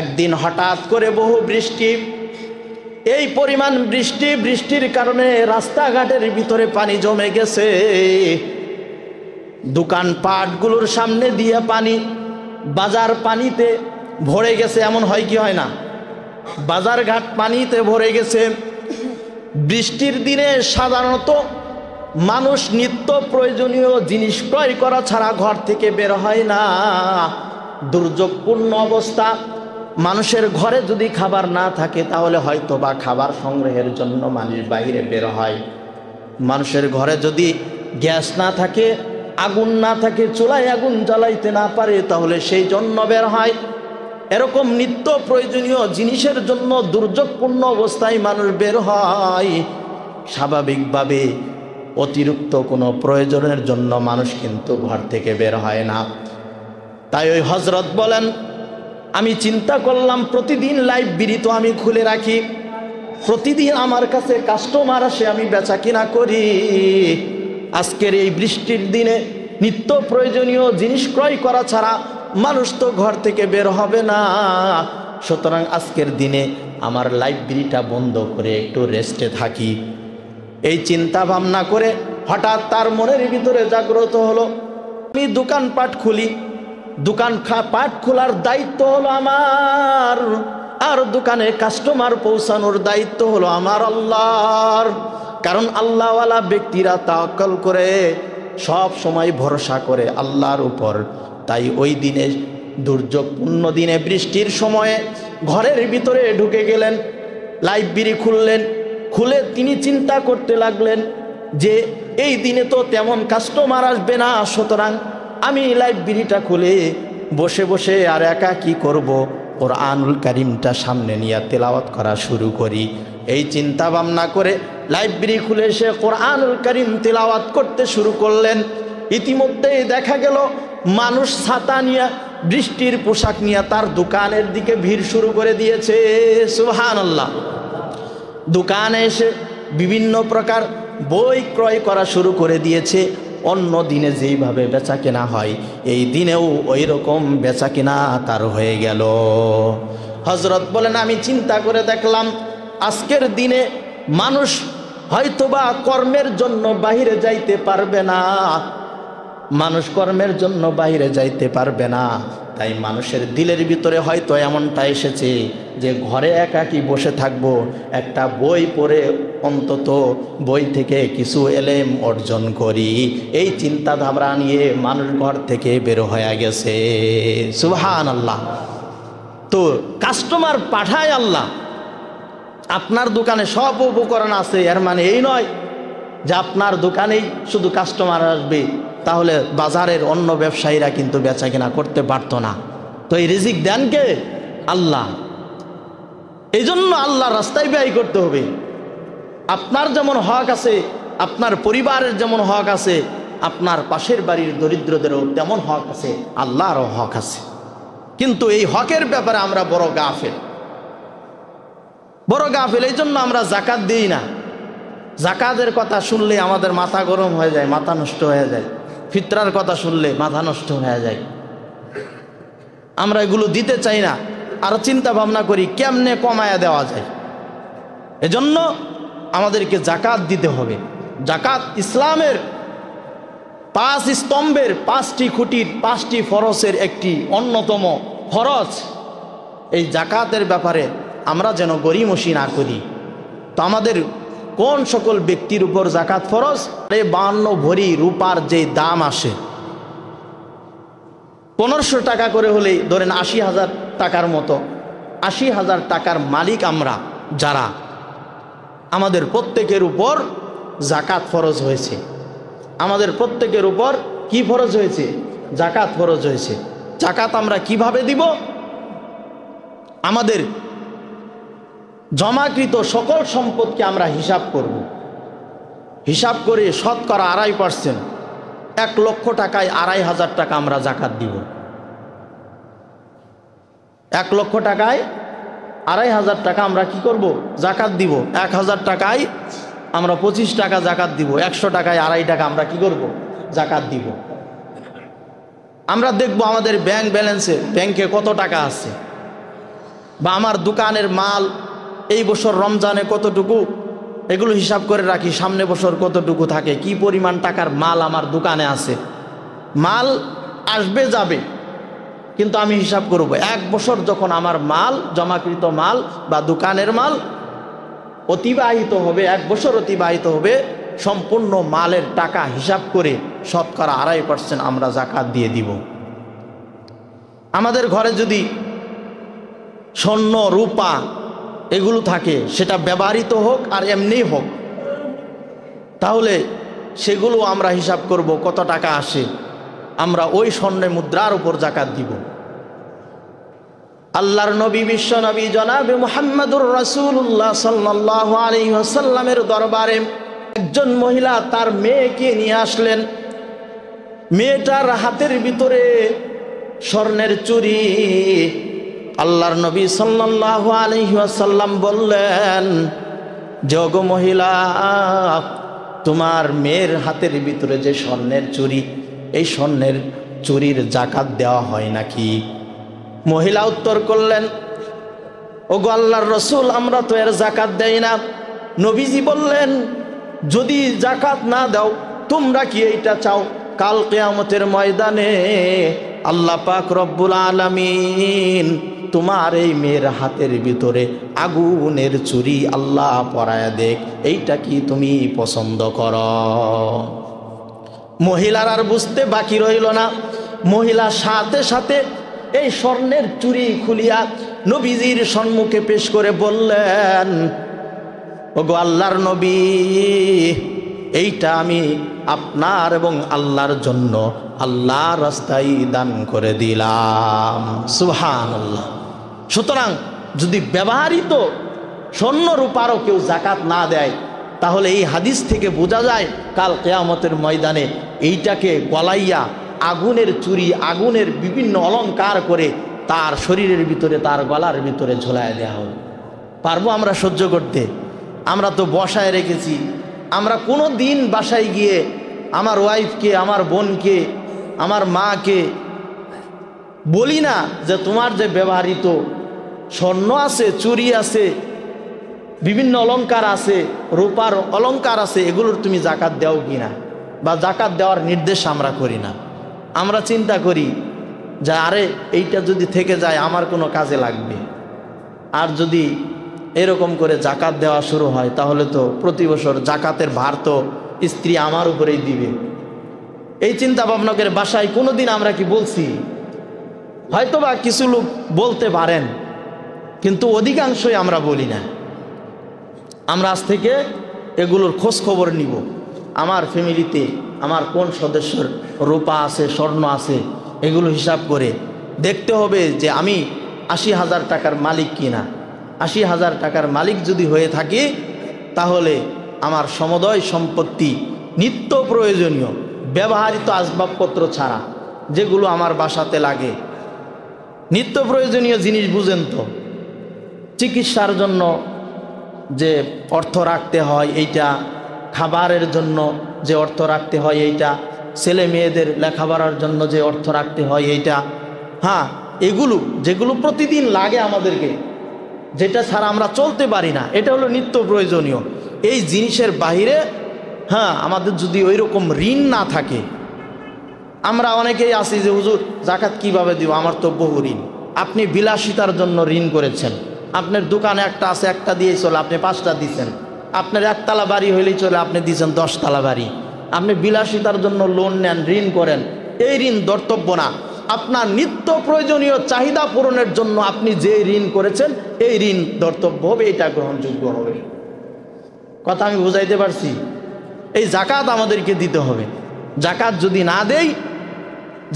একদিন হঠাৎ করে বহু বৃষ্টি, এই পরিমাণ বৃষ্টির কারণে রাস্তাঘাটের ভিতরে পানি জমে গেছে। দোকানপাটগুলোর সামনে দিয়ে পানি, বাজার পানিতে ভরে গেছে। এমন হয় কি হয় না? বাজারঘাট পানিতে ভরে গেছে। বৃষ্টির দিনে সাধারণত মানুষ নিত্য প্রয়োজনীয় জিনিস ক্রয় করা ছাড়া ঘর থেকে বের হয় না। দুর্যোগপূর্ণ অবস্থা। মানুষের ঘরে যদি খাবার না থাকে তাহলে হয়তো বা খাবার সংগ্রহের জন্য মানুষ বাইরে বের হয়। মানুষের ঘরে যদি গ্যাস না থাকে, আগুন না থাকে, চুলায় আগুন জ্বালাইতে না পারে, তাহলে সেই জন্য বের হয়। এরকম নিত্য প্রয়োজনীয় জিনিসের জন্য দুর্যোগপূর্ণ অবস্থায় মানুষ বের হয়। স্বাভাবিকভাবে অতিরিক্ত কোনো প্রয়োজনের জন্য মানুষ কিন্তু ঘর থেকে বের হয় না। তাই ওই হযরত বলেন, আমি চিন্তা করলাম প্রতিদিন লাইব্রেরি তো আমি খুলে রাখি, প্রতিদিন আমার কাছে কাস্টমার আসে, আমি বেচা কিনা করি। আজকের এই বৃষ্টির দিনে নিত্য প্রয়োজনীয় জিনিস ক্রয় করা ছাড়া মানুষ তো ঘর থেকে বের হবে না। সুতরাং আজকের দিনে আমার লাইব্রেরিটা বন্ধ করে একটু রেস্টে থাকি। এই চিন্তা ভাবনা করে হঠাৎ তার মনের ভিতরে জাগ্রত হলো, আমি দোকানপাট খুলি, দোকানপাট খোলার দায়িত্ব হলো আমার, আর দোকানে কাস্টমার পৌঁছানোর দায়িত্ব হলো আমার আল্লাহর। কারণ আল্লাহওয়ালা ব্যক্তিরা তাওয়াক্কুল করে, সব সময় ভরসা করে আল্লাহর উপর। তাই ওই দিনে, দুর্যোগপূর্ণ দিনে, বৃষ্টির সময়ে ঘরের ভিতরে ঢুকে গেলেন, লাইব্রেরি খুললেন। খুলে তিনি চিন্তা করতে লাগলেন যে এই দিনে তো তেমন কাস্টমার আসবে না, সুতরাং আমি লাইব্রেরিটা খুলে বসে বসে আর একা কি করব, কোরআনুল কারীমটা সামনে নিয়ে তেলাওয়াত করা শুরু করি। এই চিন্তা ভাবনা করে লাইব্রেরি খুলে সে কোরআনুল কারীম তেলাওয়াত করতে শুরু করলেন। ইতিমধ্যেই দেখা গেল মানুষ ছাতা নিয়ে, বৃষ্টির পোশাক নিয়ে তার দোকানের দিকে ভিড় শুরু করে দিয়েছে। সুবহানাল্লাহ। দোকানে এসে বিভিন্ন প্রকার বই ক্রয় করা শুরু করে দিয়েছে। অন্য দিনে যেইভাবে বেচা কেনা হয়, এই দিনেও ওই রকম বেচা কেনা তার হয়ে গেল। হযরত বলেন, আমি চিন্তা করে দেখলাম আজকের দিনে মানুষ হয়তোবা কর্মের জন্য বাহিরে যাইতে পারবে না, মানুষ কর্মের জন্য বাইরে যাইতে পারবে না। তাই মানুষের দিলের ভিতরে হয়তো এমনটা এসেছে যে ঘরে একাকী বসে থাকবো, একটা বই পড়ে অন্তত বই থেকে কিছু এলেম অর্জন করি। এই চিন্তাধারা নিয়ে মানুষ ঘর থেকে বের হয়ে গেছে। সুবহানাল্লাহ। তো কাস্টমার পাঠায় আল্লাহ, আপনার দোকানে সব উপকরণ আছে, এর মানে এই নয় যে আপনার দোকানেই শুধু কাস্টমার আসবে, তাহলে বাজারের অন্য ব্যবসায়ীরা কিন্তু বেচা কিনা করতে পারতো না। তো এই রিজিক দেন কে? আল্লাহ। এই জন্য আল্লাহর রাস্তায় ব্যয় করতে হবে। আপনার যেমন হক আছে, আপনার পরিবারের যেমন হক আছে, আপনার পাশের বাড়ির দরিদ্রদেরও তেমন হক আছে, আল্লাহরও হক আছে। কিন্তু এই হকের ব্যাপারে আমরা বড় গাফেল। এই জন্য আমরা জাকাত দিই না। জাকাতের কথা শুনলে আমাদের মাথা গরম হয়ে যায়, মাথা নষ্ট হয়ে যায়। ফিতরার কথা শুনলে মাথা নষ্ট হয়ে যায়। আমরা এগুলো দিতে চাই না, আর চিন্তা ভাবনা করি কেমনে কমায়া দেওয়া যায়। এজন্য আমাদেরকে জাকাত দিতে হবে। জাকাত ইসলামের 5 স্তম্ভের 5টি খুঁটির 5টি ফরজের একটি অন্যতম ফরজ। এই জাকাতের ব্যাপারে আমরা যেন গড়িমসি না করি। তো আমাদের কোন সকল ব্যক্তির উপর জাকাত ফরজ? 52 ভরি রূপার যে দাম আসে, 1500 টাকা করে হলেই ধরেন 80,000 টাকার মতো, 80,000 টাকার মালিক আমরা যারা, আমাদের প্রত্যেকের উপর জাকাত ফরজ হয়েছে। আমাদের প্রত্যেকের উপর কি ফরজ হয়েছে? জাকাত ফরজ হয়েছে। জাকাত আমরা কিভাবে দিব? আমাদের জমাকৃত সকল সম্পদকে আমরা হিসাব করব। হিসাব করে শতকরা 2.5%, 1 লক্ষ টাকায় 2,500 টাকা আমরা জাকাত দিব। 1 লক্ষ টাকায় 2,500 টাকা আমরা কি করব? জাকাত দিব। 1,000 টাকায় আমরা 25 টাকা জাকাত দিব। 100 টাকায় 2.5 টাকা আমরা কি করব? জাকাত দিব। আমরা দেখব আমাদের ব্যাংক ব্যালেন্সে, ব্যাংকে কত টাকা আছে, বা আমার দোকানের মাল এই বছর রমজানে কতটুকু, এগুলো হিসাব করে রাখি। সামনে বছর কতটুকু থাকে, কি পরিমাণ টাকার মাল আমার দোকানে আছে। মাল আসবে যাবে, কিন্তু আমি হিসাব করব 1 বছর যখন আমার মাল, জমাকৃত মাল বা দোকানের মাল অতিবাহিত হবে, 1 বছর অতিবাহিত হবে, সম্পূর্ণ মালের টাকা হিসাব করে শতকরা 2.5% আমরা জাকাত দিয়ে দিব। আমাদের ঘরে যদি স্বর্ণ রূপা এগুলো থাকে, সেটা ব্যবহৃত হোক আর এমনি হোক, তাহলে সেগুলো আমরা হিসাব করব কত টাকা আসে, আমরা ওই স্বর্ণের মুদ্রার উপর জাকাত দিব। আল্লাহর নবী, বিশ্ব নবী জনাবে মুহাম্মদুর রাসূলুল্লাহ সাল্লাল্লাহু আলাইহি ওয়াসাল্লামের দরবারে একজন মহিলা তার মেয়েকে নিয়ে আসলেন। মেয়েটার হাতের ভিতরে স্বর্ণের চুড়ি। আল্লাহর নবী সাল্লাল্লাহু আলাইহি ওয়াসাল্লাম বললেন, যে ওগো মহিলা, তোমার মেয়ের হাতের ভিতরে যে স্বর্ণের চুড়ি, এই স্বর্ণের চুরির জাকাত দেওয়া হয় নাকি? মহিলা উত্তর করলেন, ওগো আল্লাহর রাসূল, আমরা তো এর জাকাত দেই না। নবীজি বললেন, যদি জাকাত না দাও, তোমরা কি এইটা চাও কাল কিয়ামতের ময়দানে আল্লাহ পাক রব্বুল আলামিন তোমার এই মেয়ের হাতের ভিতরে আগুনের চুরি আল্লাহ পরায়া দেখ, এইটা কি তুমি পছন্দ করো? মহিলার আর বুঝতে বাকি রইল না। মহিলা সাথে সাথে এই স্বর্ণের চুরি খুলিয়া নবীজির সম্মুখে পেশ করে বললেন, ওগো আল্লাহর নবী, এইটা আমি আপনার এবং আল্লাহর জন্য আল্লাহর রাস্তায় দান করে দিলাম। সুবহানাল্লাহ। সুতরাং যদি ব্যবহৃত স্বর্ণ রূপারও কেউ জাকাত না দেয়, তাহলে এই হাদিস থেকে বোঝা যায় কাল কিয়ামতের ময়দানে এইটাকে গলাইয়া আগুনের চুরি, আগুনের বিভিন্ন অলংকার করে তার শরীরের ভিতরে, তার গলার ভিতরে ঝোলায় দেওয়া হবে। পারবো আমরা সহ্য করতে? আমরা তো বসায় রেখেছি। আমরা কোনো দিন বাসায় গিয়ে আমার ওয়াইফকে, আমার বোনকে, আমার মাকে বলি না যে তোমার যে ব্যবহৃত স্বর্ণ আছে, চুরি আছে, বিভিন্ন অলংকার আছে, রূপার অলংকার আছে, এগুলোর তুমি জাকাত দাও কিনা, বা জাকাত দেওয়ার নির্দেশ আমরা করি না। আমরা চিন্তা করি যে আরে এইটা যদি থেকে যায় আমার কোনো কাজে লাগবে। আর যদি এরকম করে জাকাত দেওয়া শুরু হয়, তাহলে তো প্রতি বছর জাকাতের ভার তো স্ত্রী আমার উপরেই দিবে। এই চিন্তা ভাবনা করে বাসায় কোনো দিন আমরা কি বলছি? হয়তোবা কিছু লোক বলতে পারেন, কিন্তু অধিকাংশই আমরা বলি না। আমরা আজ থেকে এগুলোর খোঁজ খবর নিব। আমার ফ্যামিলিতে আমার কোন সদস্যর রূপা আছে, স্বর্ণ আছে, এগুলো হিসাব করে দেখতে হবে যে আমি ৮০,০০০ টাকার মালিক কিনা। ৮০,০০০ টাকার মালিক যদি হয়ে থাকি, তাহলে আমার সমুদয় সম্পত্তি নিত্য প্রয়োজনীয় ব্যবহৃত আসবাবপত্র ছাড়া, যেগুলো আমার বাসাতে লাগে, নিত্য প্রয়োজনীয় জিনিস বুঝেন তো, চিকিৎসার জন্য যে অর্থ রাখতে হয় এইটা, খাবারের জন্য যে অর্থ রাখতে হয় এইটা, ছেলে মেয়েদের লেখাপড়ার জন্য যে অর্থ রাখতে হয় এইটা, হ্যাঁ, এগুলো যেগুলো প্রতিদিন লাগে আমাদেরকে, যেটা ছাড়া আমরা চলতে পারি না, এটা হলো নিত্য প্রয়োজনীয়। এই জিনিসের বাহিরে হ্যাঁ আমাদের যদি ওই রকম ঋণ না থাকে, আমরা অনেকেই আছি যে হুজুর জাকাত কিভাবে দিব, আমার তো বহু ঋণ। আপনি বিলাসিতার জন্য ঋণ করেছেন, আপনার দোকানে একটা আছে, একটা দিয়ে চলে, আপনি 5টা দিচ্ছেন। আপনার 1 তলা বাড়ি হইলেই চলে, আপনি দিচ্ছেন 10 তলা বাড়ি। আপনি বিলাসিতার জন্য লোন নেন, ঋণ করেন, এই ঋণ ধর্তব্য না। আপনার নিত্য প্রয়োজনীয় চাহিদা পূরণের জন্য আপনি যে ঋণ করেছেন, এই ঋণ ধর্তব্য হবে, এটা গ্রহণযোগ্য হবে। কথা আমি বুঝাইতে পারছি? এই জাকাত আমাদেরকে দিতে হবে। জাকাত যদি না দেই,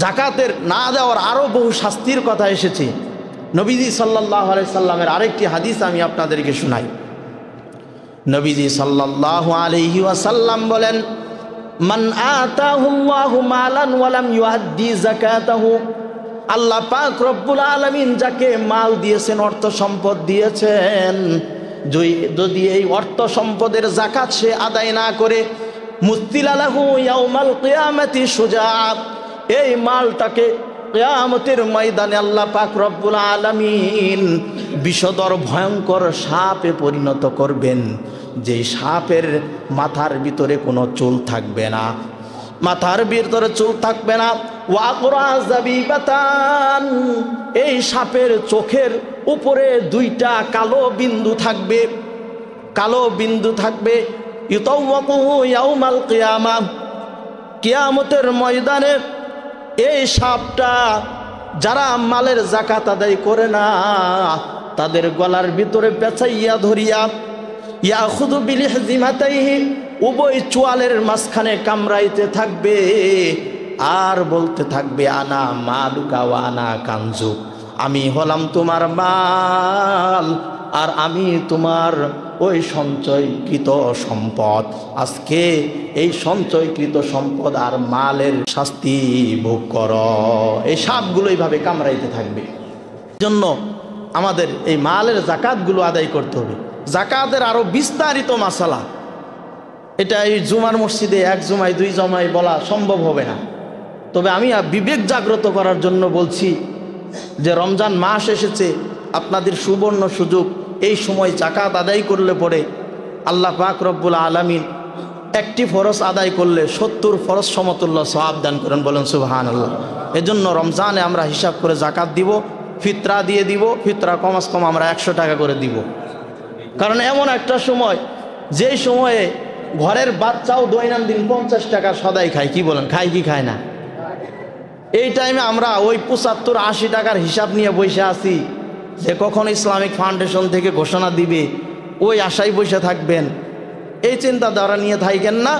জাকাতের না দেওয়ার আরও বহু শাস্তির কথা এসেছে। নবীজি সাল্লাল্লাহু আলাইহি সাল্লামের আরেকটি হাদিস আমি আপনাদেরকে শোনাই। নবীজি সাল্লাল্লাহু আলাইহি ওয়াসাল্লাম বলেন, মান আতাহুল্লাহু মালান ওয়া লাম ইউআদ্দি যাকাতাহু, আল্লাহ পাক রব্বুল আলামিন যাকে মাল দিয়েছেন, অর্থ সম্পদ দিয়েছেন, যদি এই অর্থ সম্পদের যাকাত সে আদায় না করে, মুস্তিলা লাহু ইয়াউমাল কিয়ামাতি শুজাআ, এই মালটাকে কিয়ামতের ময়দানে আল্লাহ পাক রব্বুল আলামিন বিষধর ভয়ঙ্কর সাপে পরিণত করবেন, যে সাপের মাথার ভিতরে কোনো চুল থাকবে না, মাথার ভিতরে চুল থাকবে না। ওয়াকরা জাবিবাতান, এই সাপের চোখের উপরে 2টা কালো বিন্দু থাকবে, কালো বিন্দু থাকবে। ইউতাওয়াকুহু ইয়াউমাল কিয়ামা, কিয়ামতের ময়দানে এই সাপটা যারা মালের যাকাত আদায় করে না, তাদের গলার ভিতরে পেঁচাইয়া ধরিয়া, ইয়াখুযু বিলিহজিমাতাইহি, উভয় চোয়ালের মাঝখানে কামড়াইতে থাকবে, আর বলতে থাকবে, আনা মালুকা ওয়া আনা কানজুক, আমি হলাম তোমার মাল আর আমি তোমার ওই সঞ্চয়কৃত সম্পদ। আজকে এই সঞ্চয়কৃত সম্পদ আর মালের শাস্তি ভোগ কর। এই সাপগুলো এইভাবে কামড়াইতে থাকবে। জন্য আমাদের এই মালের জাকাতগুলো আদায় করতে হবে। জাকাতের আরো বিস্তারিত মাসালা, এটা এই জুমার মসজিদে 1 জুমায় 2 জমায় বলা সম্ভব হবে না। তবে আমি বিবেক জাগ্রত করার জন্য বলছি যে রমজান মাস এসেছে, আপনাদের সুবর্ণ সুযোগ। এই সময় জাকাত আদায় করলে পরে আল্লাহ পাক রব্বুল আলামিন একটি ফরজ আদায় করলে 70 ফরজ সমতুল্য সওয়াব দান করেন, বলেন সুবহানাল্লাহ। এজন্য রমজানে আমরা হিসাব করে জাকাত দিব, ফিতরা দিয়ে দিব। ফিতরা কমাস কম আমরা 100 টাকা করে দিব। কারণ এমন একটা সময়, যেই সময়ে ঘরের বাচ্চাও দৈনন্দিন 50 টাকা সদাই খায়। কি বলেন, খায় কি খায় না? এই টাইমে আমরা ওই 75-80 টাকার হিসাব নিয়ে বসে আছি যে কখন ইসলামিক ফাউন্ডেশন থেকে ঘোষণা দিবে, ওই আশায় বসে থাকবেন। এই চিন্তাধারা নিয়ে থাকেন না।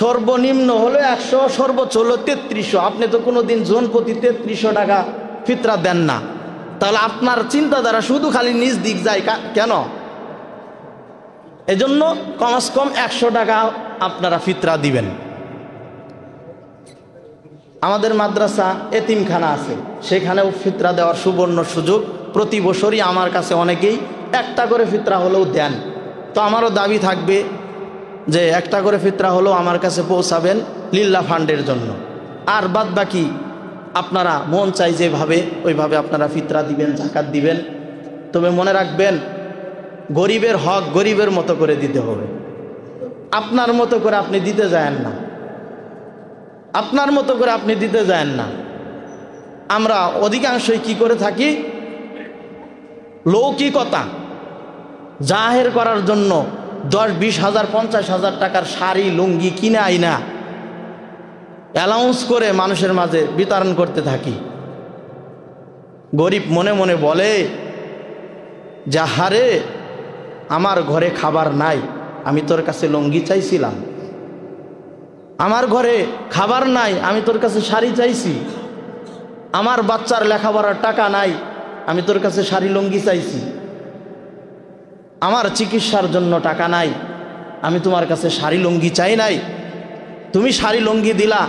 সর্বনিম্ন হলো 100, সর্বোচ্চ হলো 3300। আপনি তো কোনো দিন জন প্রতি 3300 টাকা ফিতরা দেন না, তাহলে আপনার চিন্তাধারা শুধু খালি নিজ দিক যায় কেন? এজন্য কমস কম 100 টাকা আপনারা ফিতরা দিবেন। আমাদের মাদ্রাসা এতিমখানা আছে, সেখানেও ফিতরা দেওয়ার সুবর্ণ সুযোগ। প্রতি বছরই আমার কাছে অনেকেই 1টা করে ফিতরা হলেও দেন। তো আমারও দাবি থাকবে যে 1টা করে ফিতরা হলেও আমার কাছে পৌঁছাবেন লিল্লাহ ফান্ডের জন্য। আর বাদ বাকি আপনারা মন চাই যেভাবে, ওইভাবে আপনারা ফিতরা দিবেন, জাকাত দিবেন। তবে মনে রাখবেন, গরিবের হক গরিবের মতো করে দিতে হবে। আপনার মতো করে আপনি দিতে যায়েন না, আপনার মতো করে আপনি দিতে যায়েন না। আমরা অধিকাংশই কি করে থাকি, লৌকিকতা জাহের করার জন্য 10-20 হাজার 50 হাজার টাকার শাড়ি লুঙ্গি কিনে আইনা অ্যালাউন্স করে মানুষের মাঝে বিতরণ করতে থাকি। গরিব মনে মনে বলে, যাহারে আমার ঘরে খাবার নাই, আমি তোর কাছে লুঙ্গি চাইছিলাম। আমার ঘরে খাবার নাই, আমি তোর কাছে শাড়ি চাইছি। আমার বাচ্চার লেখাপড়ার টাকা নাই, আমি তোর কাছে শাড়ি লুঙ্গি চাইছি। আমার চিকিৎসার জন্য টাকা নাই, আমি তোমার কাছে শাড়ি লুঙ্গি চাই নাই। তুমি শাড়ি লুঙ্গি দিলা,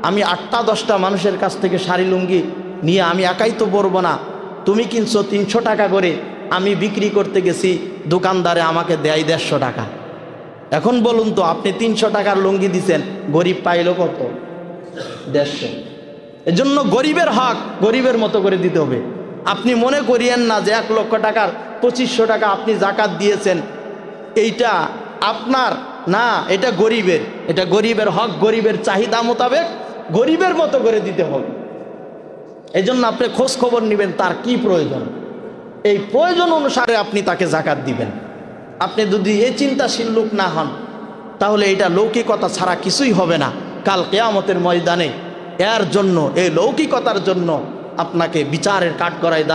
আমি 8টা 10টা মানুষের কাছ থেকে শাড়ি লুঙ্গি নিয়ে আমি একাই তো পরবো না। তুমি কিনছো 300 টাকা করে, আমি বিক্রি করতে গেছি, দোকানদারে আমাকে দেয় 150 টাকা। এখন বলুন তো, আপনি 300 টাকার লুঙ্গি দিছেন, গরিব পাইল কত? 150। এজন্য গরিবের হক গরিবের মতো করে দিতে হবে। আপনি মনে করিয়েন না যে 1 লক্ষ টাকার 2500 টাকা আপনি জাকাত দিয়েছেন, এইটা আপনার না, এটা গরিবের। এটা গরিবের হক, গরিবের চাহিদা মোতাবেক গরিবের মতো করে দিতে হবে। এই জন্য আপনি খোঁজ খবর নেবেন তার কি প্রয়োজন, এই প্রয়োজন অনুসারে আপনি তাকে জাকাত দিবেন। আপনি যদি এই চিন্তাশীল লোক না হন, তাহলে এটা লৌকিকতা ছাড়া কিছুই হবে না। কাল কিয়ামতের ময়দানে এর জন্য, এই লৌকিকতার জন্য আপনাকে বিচারের কাঠগড়ায়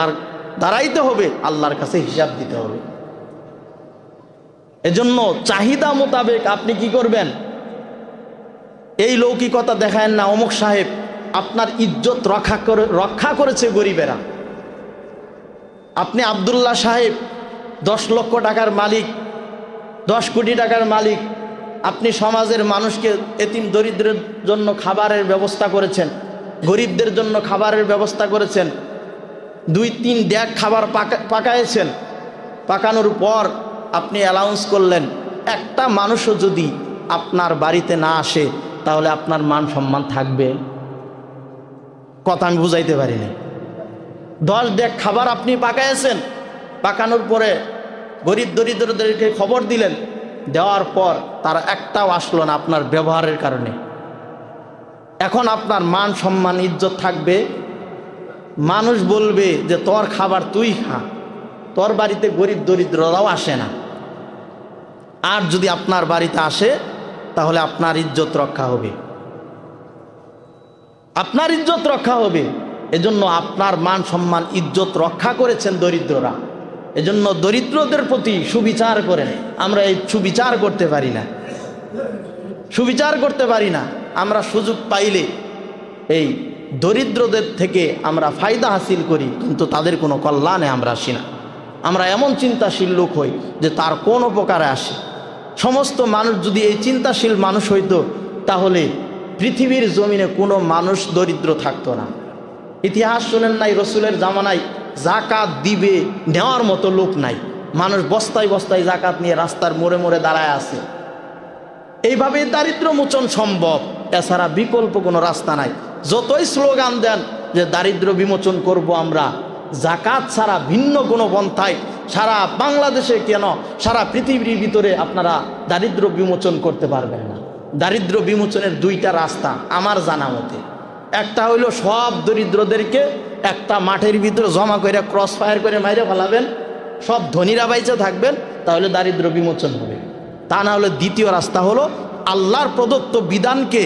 দাঁড়াইতে হবে, আল্লাহর কাছে হিসাব দিতে হবে। এজন্য চাহিদা মোতাবেক আপনি কি করবেন, এই লৌকিকতা দেখায়েন না। অমুক সাহেব আপনার ইজ্জত রক্ষা করেছে গরিবেরা। আপনি আব্দুল্লাহ সাহেব 10 লক্ষ টাকার মালিক, 10 কোটি টাকার মালিক, আপনি সমাজের মানুষকে, এতিম দরিদ্রের জন্য খাবারের ব্যবস্থা করেছেন, গরিবদের জন্য খাবারের ব্যবস্থা করেছেন, 2-3 ডেক খাবার পাকাইছেন। পাকানোর পর আপনি অ্যালাউন্স করলেন, একটা মানুষও যদি আপনার বাড়িতে না আসে তাহলে আপনার মান সম্মান থাকবে? কথা আমি বুঝাইতে পারি না। 10 ডেক খাবার আপনি পাকাইছেন, পাকানোর পরে গরিব দরিদ্রদেরকে খবর দিলেন, দেওয়ার পর তারা একটাও আসলো না আপনার ব্যবহারের কারণে। এখন আপনার মান সম্মান ইজ্জত থাকবে? মানুষ বলবে যে তোর খাবার তুই খা, তোর বাড়িতে গরিব দরিদ্ররাও আসে না। আর যদি আপনার বাড়িতে আসে তাহলে আপনার ইজ্জত রক্ষা হবে, আপনার ইজ্জত রক্ষা হবে। এজন্য আপনার মান সম্মান ইজ্জত রক্ষা করেছেন দরিদ্ররা। এজন্য দরিদ্রদের প্রতি সুবিচার করেন। আমরা এই সুবিচার করতে পারি না, সুবিচার করতে পারি না। আমরা সুযোগ পাইলে এই দরিদ্রদের থেকে আমরা ফায়দা হাসিল করি, কিন্তু তাদের কোনো কল্যাণে আমরা আসি না। আমরা এমন চিন্তাশীল লোক হই যে তার কোন উপকারে আসে। সমস্ত মানুষ যদি এই চিন্তাশীল মানুষ হইতো, তাহলে পৃথিবীর জমিনে কোনো মানুষ দরিদ্র থাকতো না। ইতিহাস শুনেন নাই, রসুলের জামানায় জাকাত দিবে নেওয়ার মতো লোক নাই। মানুষ বস্তায় বস্তায় জাকাত নিয়ে রাস্তার মোড়ে মোড়ে দাঁড়ায় আছে। এইভাবে দারিদ্র মোচন সম্ভব, এছাড়া বিকল্প কোনো রাস্তা নাই। যতই স্লোগান দেন যে দারিদ্র বিমোচন করব আমরা, জাকাত ছাড়া ভিন্ন কোনো পন্থায় সারা বাংলাদেশে কেন সারা পৃথিবীর ভিতরে আপনারা দারিদ্র বিমোচন করতে পারবেন না। দারিদ্র বিমোচনের 2টা রাস্তা আমার জানা মতে। একটা হইল সব দরিদ্রদেরকে একটা মাঠের ভিতরে জমা করে ক্রস ফায়ার করে মাইরে ফেলাবেন, সব ধনীরা বাইচে থাকবেন, তাহলে দারিদ্র বিমোচন হবে। তা না হলে দ্বিতীয় রাস্তা হলো আল্লাহর প্রদত্ত বিধানকে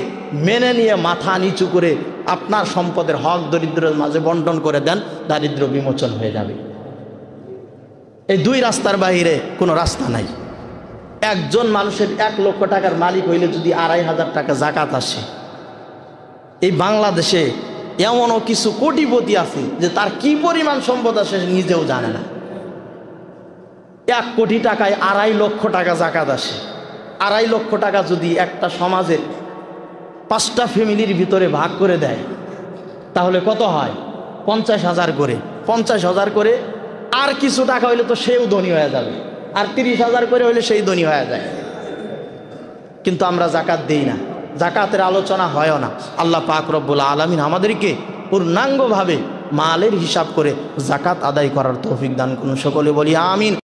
মেনে নিয়ে মাথা নিচু করে আপনার সম্পদের হক দরিদ্রের মাঝে বন্টন করে দেন, দারিদ্র বিমোচন হয়ে যাবে। এই 2 রাস্তার বাইরে কোনো রাস্তা নাই। একজন মানুষের 1 লক্ষ টাকার মালিক হইলে যদি 2,500 টাকা জাকাত আসে, এই বাংলাদেশে এমনও কিছু কোটিপতি আছে যে তার কি পরিমাণ সম্পদ আসে নিজেও জানে না। 1 কোটি টাকায় 2.5 লক্ষ টাকা জাকাত আসে। 2.5 লক্ষ টাকা যদি একটা সমাজের 5টা ফ্যামিলির ভিতরে ভাগ করে দেয়, তাহলে কত হয়? 50,000 করে। 50,000 করে আর কিছু টাকা হইলে তো সেও ধনী হয়ে যাবে, আর 30,000 করে হইলে সেই ধনী হয়ে যায়। কিন্তু আমরা জাকাত দেই না, জাকাতের আলোচনা হয়ও না। আল্লাহ পাক রব্বুল আলামিন আমাদেরকে পূর্ণাঙ্গভাবে মালের হিসাব করে জাকাত আদায় করার তৌফিক দান করুন। সকলে বলি আমিন।